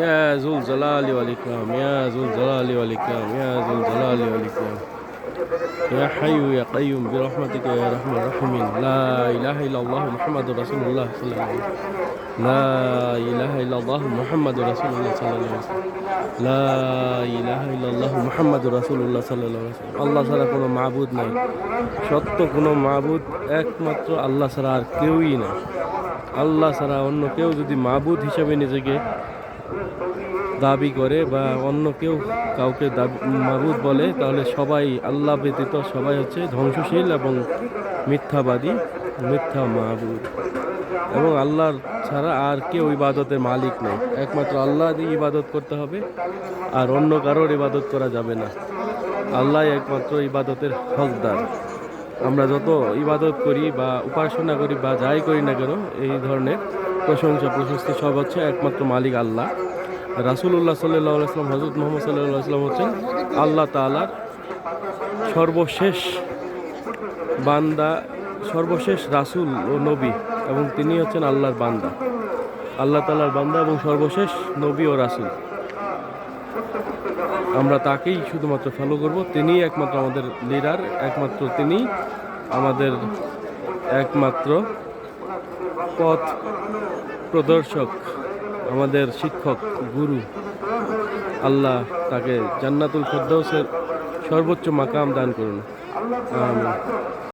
يا ذو الجلال والإكرام يا ذو الجلال والإكرام يا ذو الجلال والإكرام يا حي يا قيوم برحمتك يا أرحم الراحمين لا إله إلا الله محمد رسول الله صلى الله عليه وسلم لا إله إلا الله محمد رسول الله صلى الله عليه وسلم لا إله إلا الله محمد رسول الله صلى الله عليه وسلم আল্লাহ ছাড়া কোনো মাবুদ নাই, সত্য কোনো মাবুদ একমাত্র আল্লাহ ছাড়া আর কেউই না। আল্লাহ ছাড়া অন্য কেউ যদি মাবুদ হিসেবে নিজেকে দাবি করে বা অন্য কেউ কাউকে মাবুদ বলে, তাহলে সবাই আল্লাহ ব্যতীত সবাই হচ্ছে ধ্বংসশীল এবং মিথ্যাবাদী, মিথ্যা মাবুদ। এবং আল্লাহর ছাড়া আর কেউ ইবাদতের মালিক নেই, একমাত্র আল্লাহ দিয়ে ইবাদত করতে হবে, আর অন্য কারোর ইবাদত করা যাবে না। আল্লাহ একমাত্র ইবাদতের হকদার। আমরা যত ইবাদত করি বা উপাসনা করি বা যাই করি না কেন, এই ধরনের প্রশংসা প্রশস্তি সব হচ্ছে একমাত্র মালিক আল্লাহ। রাসূলুল্লাহ সাল্লাল্লাহু আলাইহি ওয়াসাল্লাম, হযরত মুহাম্মদ সাল্লাল্লাহু আলাইহি ওয়াসাল্লাম হচ্ছেন আল্লাহ তাআলার সর্বশেষ বান্দা, সর্বশেষ রাসূল ও নবী, এবং তিনি হচ্ছেন আল্লাহর বান্দা, আল্লাহ তাআলার বান্দা এবং সর্বশেষ নবী ও রাসূল। আমরা তাকেই শুধুমাত্র ফলো করব, তিনিই একমাত্র আমাদের লিডার, একমাত্র তিনি আমাদের একমাত্র পথ প্রদর্শক, আমাদের শিক্ষক, গুরু। আল্লাহ তাকে জান্নাতুল ফেরদাউসের সর্বোচ্চ মাকাম দান করুন। আমিন।